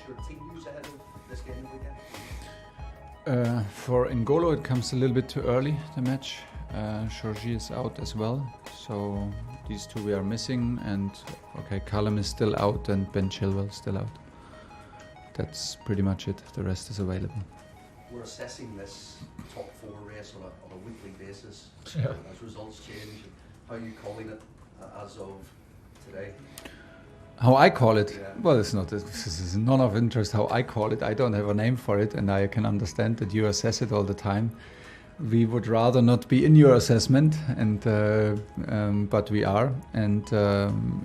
your team news ahead of this game weekend? For N'Golo, it comes a little bit too early, the match. Georgie is out as well, so these two we are missing. And okay, Callum is still out and Ben Chilwell still out. That's pretty much it. The rest is available. We're assessing this top four race on a weekly basis as results change. How are you calling it as of today? How I call it? Yeah. Well, it's not. This is none of interest how I call it. I don't have a name for it, and I can understand that you assess it all the time. We would rather not be in your assessment, and but we are, and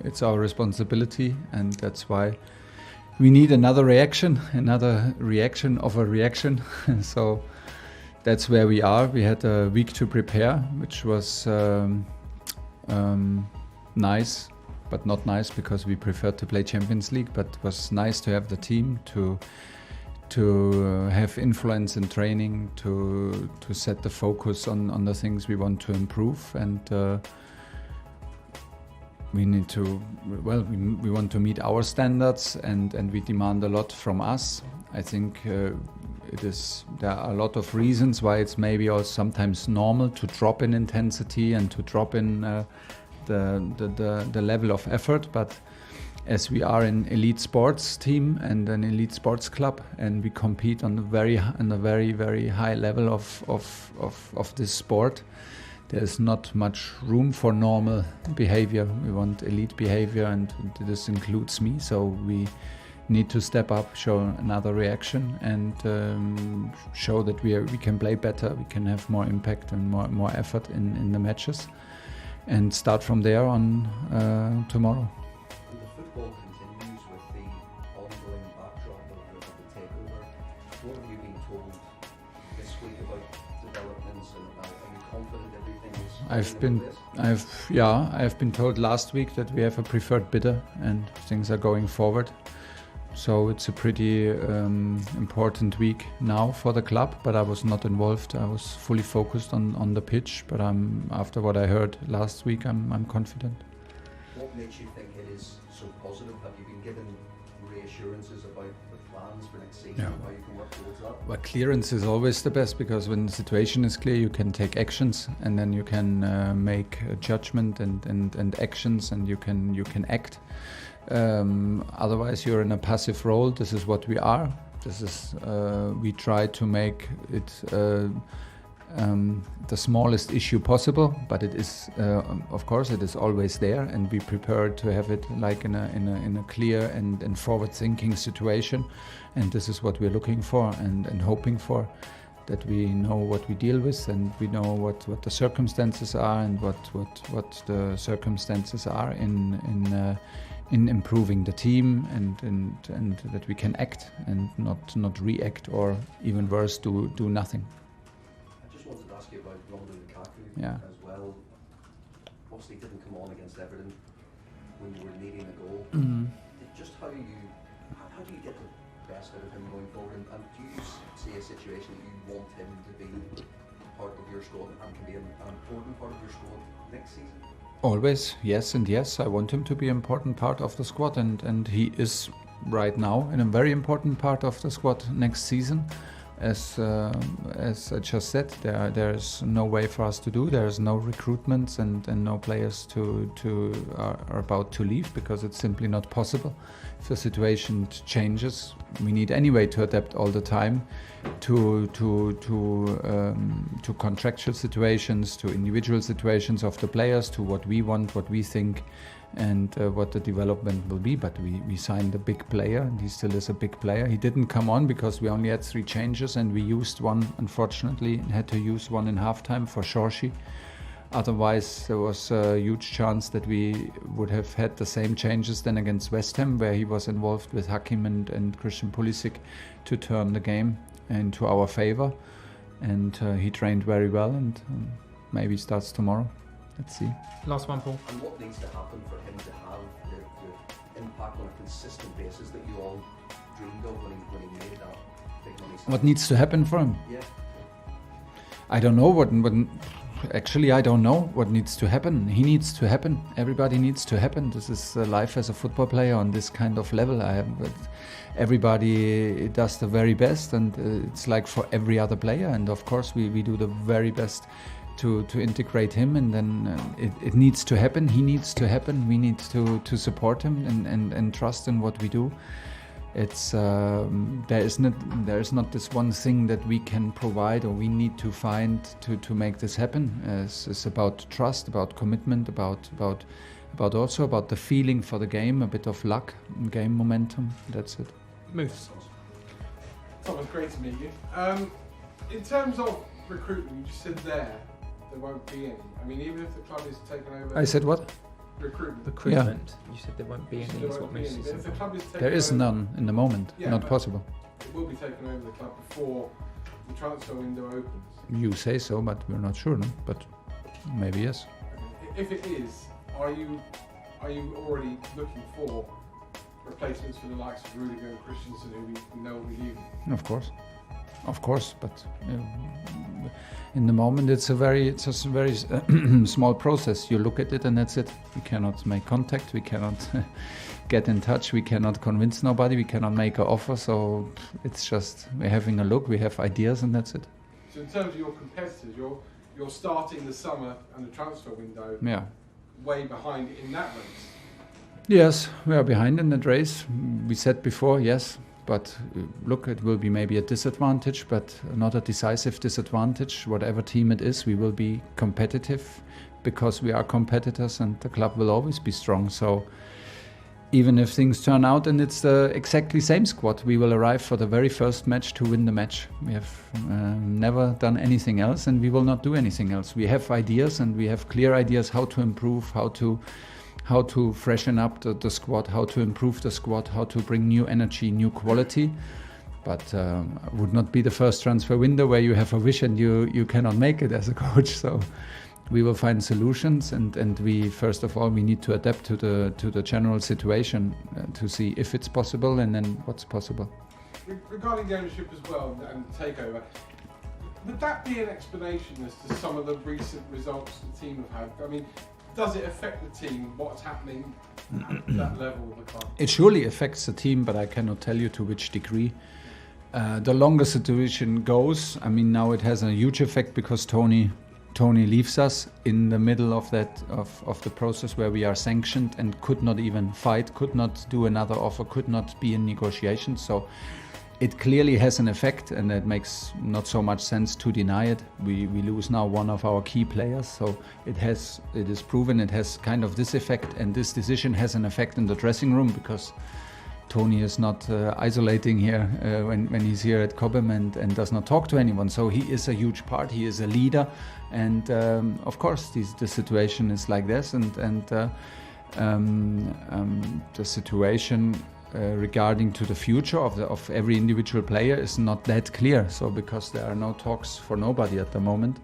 it's our responsibility, and that's why we need another reaction of a reaction. So that's where we are. We had a week to prepare, which was nice, but not nice because we preferred to play Champions League. But it was nice to have the team, to have influence in training, to set the focus on the things we want to improve, and we need to, well, we want to meet our standards, and we demand a lot from us. I think there are a lot of reasons why it's maybe also sometimes normal to drop in intensity and to drop in the level of effort, but as we are an elite sports team and an elite sports club, and we compete on a very very high level of this sport, there's not much room for normal behavior. We want elite behavior, and this includes me. So we need to step up, show another reaction, and show that we can play better, we can have more impact and more effort in the matches, and start from there on tomorrow. And the football continues with the ongoing backdrop of the takeover. What have you been told this week about developments, and are you confident everything is I've been told last week that we have a preferred bidder and things are going forward. So it's a pretty important week now for the club, but I was not involved. I was fully focused on the pitch, but after what I heard last week, I'm confident. What makes you think it is so positive? Have you been given reassurances about the plans for next season, and how you can work towards that? Well, clearance is always the best, because when the situation is clear, you can take actions, and then you can make a judgment and actions, and you can act. Otherwise, you're in a passive role. This is what we are. This is we try to make it the smallest issue possible, but it is, of course, it is always there, and we prepare to have it like in a clear and forward-thinking situation. And this is what we're looking for and hoping for, that we know what we deal with, and we know what the circumstances are, and what the circumstances are in improving the team, and that we can act and not react, or even worse, do nothing. I just wanted to ask you about Lukaku as well. Obviously didn't come on against Everton when you were needing a goal. Mm-hmm. Just how do you get the best out of him going forward, and do you see a situation that you want him to be part of your squad and can be an important part of your squad next season? Always, yes and yes. I want him to be an important part of the squad, and he is right now in a very important part of the squad next season. As I just said, there is no way for us to do. There is no recruitments and no players are about to leave, because it's simply not possible. If the situation changes, we need anyway to adapt all the time to contractual situations, to individual situations of the players, to what we want, what we think, and what the development will be. But we signed a big player, and he still is a big player. He didn't come on because we only had 3 changes, and we used one, unfortunately, and had to use one in halftime for Georgie. Otherwise, there was a huge chance that we would have had the same changes then against West Ham, where he was involved with Hakim and Christian Pulisic to turn the game into our favor. And he trained very well, and maybe starts tomorrow. Let's see. Last one, Paul. And what needs to happen for him to have the impact on a consistent basis that you all dreamed of when he made that big money? What needs to happen for him? Yeah. I don't know what Actually, I don't know what needs to happen. He needs to happen. Everybody needs to happen. This is life as a football player on this kind of level. Everybody does the very best, and it's like for every other player. And of course, we do the very best to integrate him. And then it needs to happen. He needs to happen. We need to support him and trust in what we do. It's there is not this one thing that we can provide or we need to find to make this happen. It's about trust, about commitment, about also about the feeling for the game, a bit of luck, game momentum. That's it. Moose. Thomas, great to meet you. In terms of recruitment, you just said there won't be any. I mean, even if the club is taken over. I said what? Recruitment. Yeah. You said there won't be any. Is what Moose said. There is none in the moment. Yeah, not possible. It will be taken over the club before the transfer window opens. You say so, but we're not sure. No? But maybe yes. If it is, are you already looking for replacements for the likes of Rudiger and Christensen, who we know will be leaving? Of course, but in the moment it's a very small process. You look at it and that's it. We cannot make contact, we cannot get in touch, we cannot convince nobody, we cannot make an offer, so it's just we're having a look, we have ideas and that's it. So in terms of your competitors, you're starting the summer and the transfer window way behind in that race? Yes, we are behind in that race. We said before, yes. But look, it will be maybe a disadvantage, but not a decisive disadvantage. Whatever team it is, we will be competitive because we are competitors and the club will always be strong. So even if things turn out and it's the exactly same squad, we will arrive for the very first match to win the match. We have never done anything else and we will not do anything else. We have ideas and we have clear ideas how to improve, how to freshen up the squad, how to improve the squad, how to bring new energy, new quality. But would not be the first transfer window where you have a wish and you cannot make it as a coach. So we will find solutions and we first of all we need to adapt to the general situation to see if it's possible and then what's possible. Regarding the ownership as well and the takeover, would that be an explanation as to some of the recent results the team have had? I mean, does it affect the team, what's happening at that level of the club? It surely affects the team, but I cannot tell you to which degree. The longer situation goes, I mean, now it has a huge effect because Tony leaves us in the middle of that of the process where we are sanctioned and could not even fight, could not do another offer, could not be in negotiations. So it clearly has an effect, and it makes not so much sense to deny it. We lose now one of our key players, so it is proven it has kind of this effect, and this decision has an effect in the dressing room because Tony is not isolating here when he's here at Cobham and does not talk to anyone. So he is a huge part. He is a leader, and of course the situation is like this, and the situation regarding to the future of every individual player is not that clear. So because there are no talks for nobody at the moment.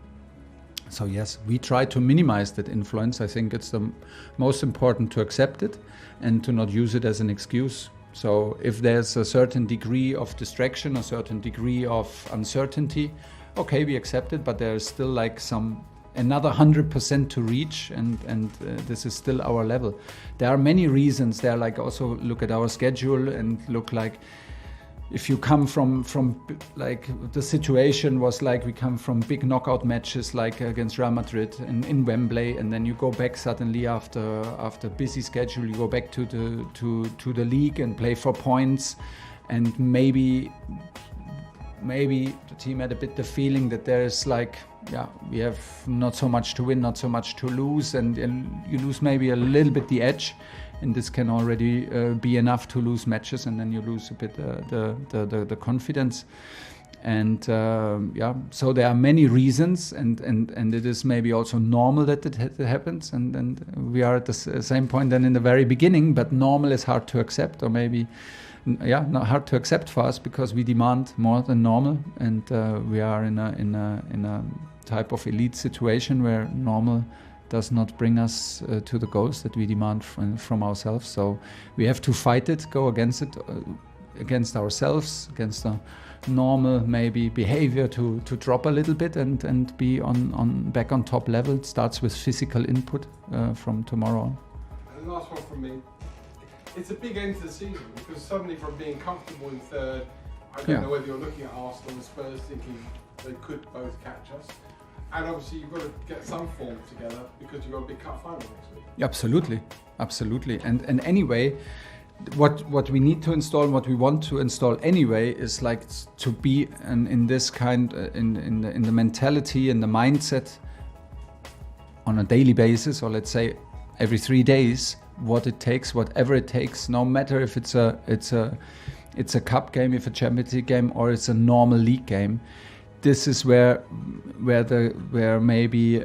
So yes, we try to minimize that influence. I think it's the most important to accept it and to not use it as an excuse. So if there's a certain degree of distraction, a certain degree of uncertainty, okay, we accept it, but there is still like another 100% to reach, and this is still our level. There are many reasons. There, like also look at our schedule and look like if you come from like the situation was like we come from big knockout matches like against Real Madrid in Wembley, and then you go back suddenly after busy schedule, you go back to the league and play for points, and maybe the team had a bit the feeling that there is like, we have not so much to win, not so much to lose, and you lose maybe a little bit the edge, and this can already be enough to lose matches, and then you lose a bit the confidence. And so there are many reasons, and it is maybe also normal that it happens, and we are at the same point than in the very beginning, but normal is hard to accept, or maybe not hard to accept for us because we demand more than normal, and we are in a type of elite situation where normal does not bring us to the goals that we demand from ourselves. So we have to fight it, go against it against ourselves, against the normal maybe behavior to drop a little bit and be back on top level. It starts with physical input from tomorrow on. And the last one from me. It's a big end to the season because suddenly from being comfortable in third, I don't know whether you're looking at Arsenal and Spurs thinking they could both catch us. And obviously you've got to get some form together because you've got a big cup final next week. Absolutely. And anyway, what we need to install and what we want to install anyway is like to be in this kind in the mentality and the mindset on a daily basis, or let's say every 3 days, whatever it takes, no matter if it's a cup game, if a Champions League game, or it's a normal league game. This is where maybe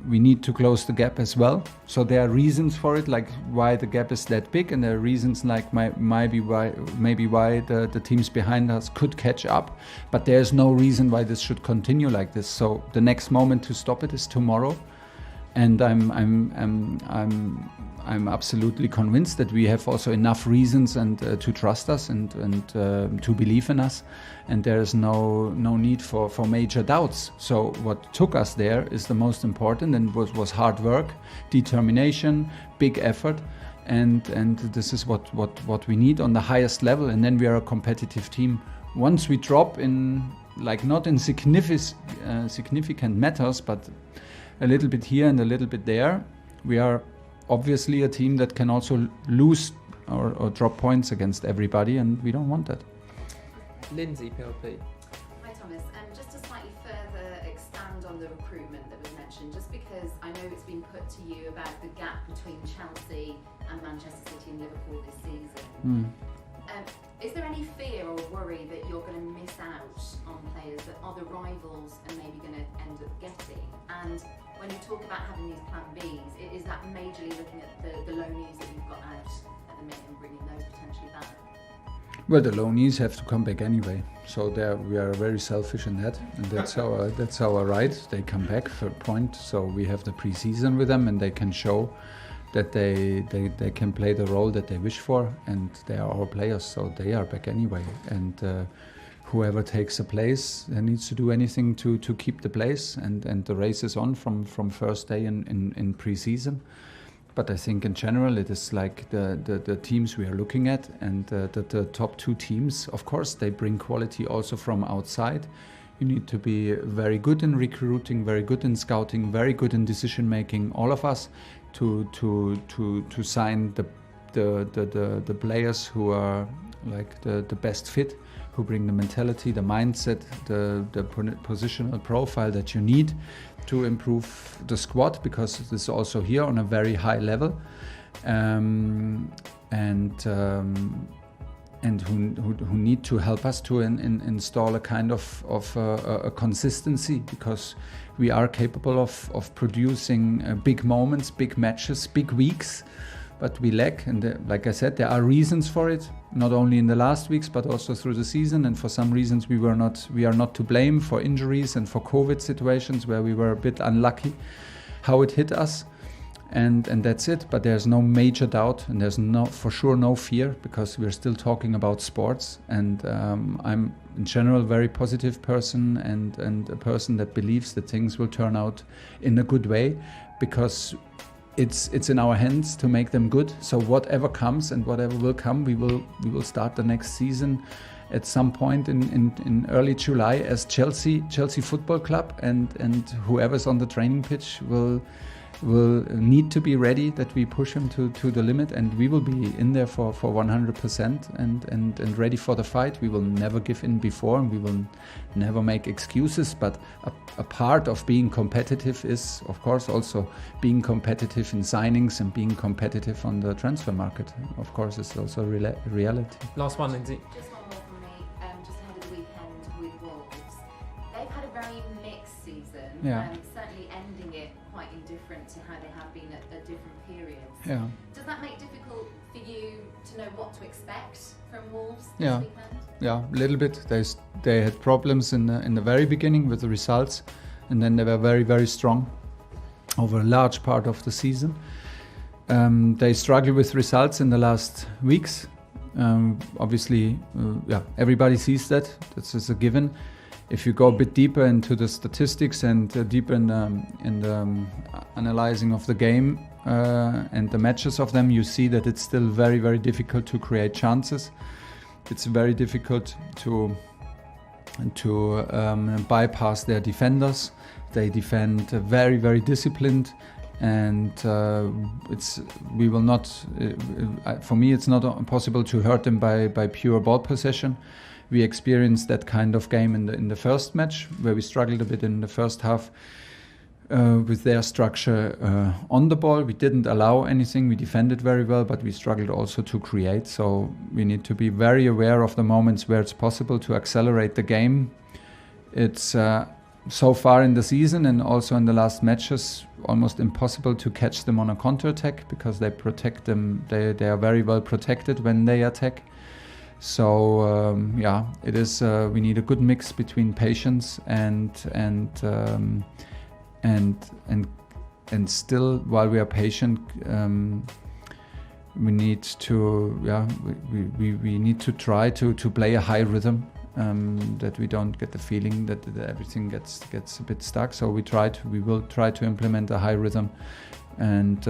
we need to close the gap as well. So there are reasons for it, like why the gap is that big, and there are reasons like maybe why the teams behind us could catch up. But there's no reason why this should continue like this. So the next moment to stop it is tomorrow, and I'm absolutely convinced that we have also enough reasons and to trust us and to believe in us, and there is no need for major doubts. So what took us there is the most important, and was hard work, determination, big effort, and this is what we need on the highest level, and then we are a competitive team. Once we drop in, like not in significant matters, but a little bit here and a little bit there, we are obviously a team that can also lose or drop points against everybody, and we don't want that. Lindsay, PLP. Hi Thomas, just to slightly further expand on the recruitment that was mentioned, just because I know it's been put to you about the gap between Chelsea and Manchester City and Liverpool this season. Is there any fear or worry that you're going to miss out on players that other rivals are maybe going to end up getting? And when you talk about having these plan Bs, is that majorly looking at the loanees that you've got out at the minute and bringing those potentially back? Well, the loanees have to come back anyway, so there we are very selfish in that, and that's our right. They come back for a point, so we have the pre-season with them, and they can show that they can play the role that they wish for, and they are our players, so they are back anyway. And whoever takes a place needs to do anything to keep the place, and the race is on from first day in pre-season. But I think in general it is like the teams we are looking at, and the top two teams, of course, they bring quality also from outside. You need to be very good in recruiting, very good in scouting, very good in decision making, all of us, to sign the players who are like the best fit, who bring the mentality, the mindset, the positional profile that you need to improve the squad, because it is also here on a very high level, and who need to help us to install a kind of a consistency, because we are capable of producing big moments, big matches, big weeks, but we lack, and like I said, there are reasons for it, not only in the last weeks but also through the season, and for some reasons we are not to blame, for injuries and for COVID situations where we were a bit unlucky how it hit us. And that's it, but there's no major doubt, and there's for sure no fear, because we're still talking about sports, and I'm in general a very positive person, and a person that believes that things will turn out in a good way, because it's in our hands to make them good. So whatever comes and whatever will come, we will start the next season at some point in early July as Chelsea Football Club, and whoever's on the training pitch will need to be ready, that we push him to the limit, and we will be in there for 100% and ready for the fight. We will never give in before, and we will never make excuses, but a part of being competitive is, of course, also being competitive in signings and being competitive on the transfer market. Of course, it's also reality. Last one, Lindsay. Just one more from me, just ahead of the weekend with Wolves. They've had a very mixed season, certainly ending it quite indifferent to how they have been at different periods. Yeah. Does that make it difficult for you to know what to expect from Wolves this Yeah. weekend? Yeah, a little bit. They had problems in the very beginning with the results, and then they were very, very strong over a large part of the season. They struggled with results in the last weeks, Obviously, everybody sees that. This is a given. If you go a bit deeper into the statistics and deeper in the analyzing of the game and the matches of them, you see that it's still very, very difficult to create chances. It's very difficult to bypass their defenders. They defend very, very disciplined, and we will not. For me, it's not possible to hurt them by pure ball possession. We experienced that kind of game in the first match, where we struggled a bit in the first half with their structure on the ball. We didn't allow anything. We defended very well, but we struggled also to create. So we need to be very aware of the moments where it's possible to accelerate the game. It's so far in the season and also in the last matches almost impossible to catch them on a counter-attack, because they protect them. They are very well protected when they attack. So it is. We need a good mix between patience and still, while we are patient, we need to we need to try to play a high rhythm, that we don't get the feeling that everything gets a bit stuck. So we will try to implement a high rhythm, and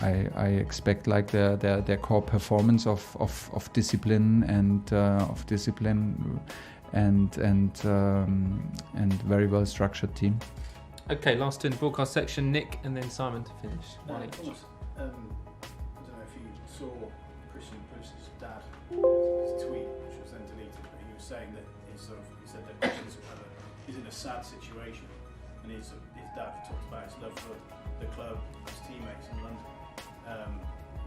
I expect like their core performance of discipline and very well structured team. Okay, last two in the broadcast section, Nick and then Simon to finish. Thomas, I don't know if you saw Christian Pulisic's dad, his tweet, which was then deleted, but he was saying that he said that Christian is in a sad situation, and his dad talked about his love for the club, his teammates in London.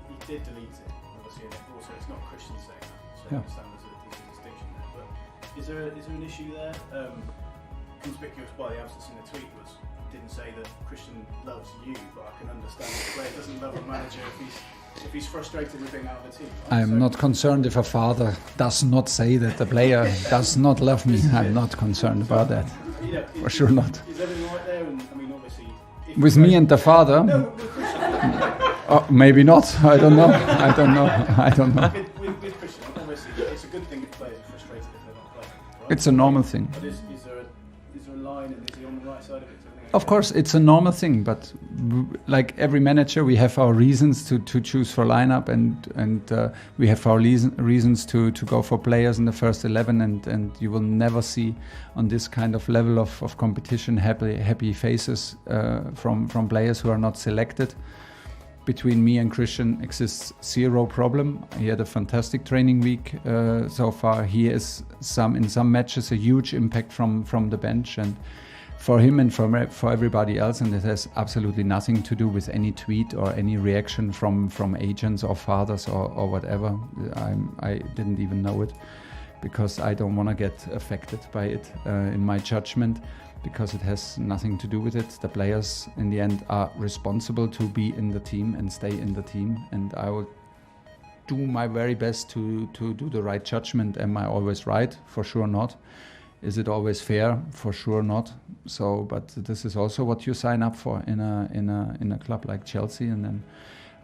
He did delete it, obviously, and also it's not Christian saying that, so I understand there's a distinction there. But is there an issue there? Conspicuous by the absence in the tweet was, didn't say that Christian loves you, but I can understand the player doesn't love a manager if he's frustrated with being out of the team. Right? I'm not concerned if a father does not say that the player does not love me. I'm not concerned about that. For sure not. Is everything right there? And I mean, obviously, with me and the father. No, with Christian. Oh, maybe not. I don't know. With Christian, obviously, it's a good thing if players are frustrated if they're not playing. Right? It's a normal thing. But is there a line, and is he on the right side of it? Of course, it's a normal thing, but like every manager, we have our reasons to choose for lineup, and we have our reasons to go for players in the first 11, and you will never see on this kind of level of competition happy faces from players who are not selected. Between me and Christian exists zero problem. He had a fantastic training week so far. He is in some matches a huge impact from the bench, and for him and for everybody else, and it has absolutely nothing to do with any tweet or any reaction from agents or fathers or whatever. I didn't even know it, because I don't want to get affected by it in my judgment, because it has nothing to do with it. The players in the end are responsible to be in the team and stay in the team, and I will do my very best to do the right judgment. Am I always right? For sure not. Is it always fair? For sure not. So, but this is also what you sign up for in a club like Chelsea. And then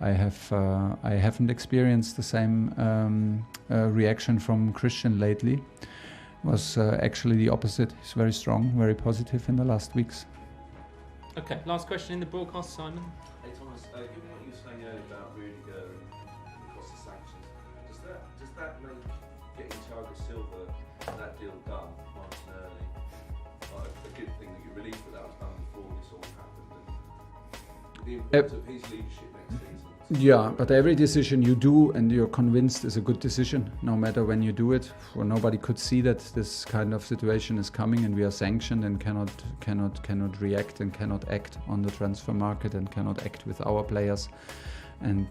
I haven't experienced the same reaction from Christian lately. Was actually the opposite. He's very strong, very positive in the last weeks. Okay, last question in the broadcast, Simon. Hey Thomas, given what you were saying earlier about Rudiger and cost of sanctions, does that make getting Thiago Silva that deal done nice and early like a good thing that you're relieved that was done before this all happened, and the importance of his leadership next season? Yeah, but every decision you do and you're convinced is a good decision, no matter when you do it. For nobody could see that this kind of situation is coming, and we are sanctioned and cannot react and cannot act on the transfer market and cannot act with our players. And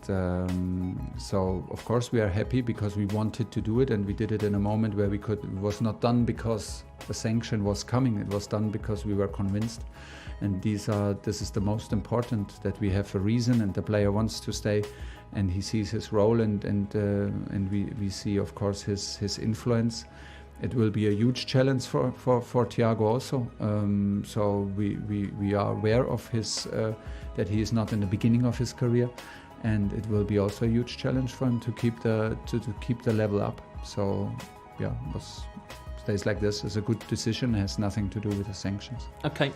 so, of course, we are happy because we wanted to do it, and we did it in a moment where we could. It was not done because the sanction was coming. It was done because we were convinced. And this is the most important, that we have a reason, and the player wants to stay, and he sees his role, and we see, of course, his influence. It will be a huge challenge for Thiago also. So we are aware of his that he is not in the beginning of his career. and it will be also a huge challenge for him to keep the level up. So yeah, stays like this is a good decision. It has nothing to do with the sanctions. Okay.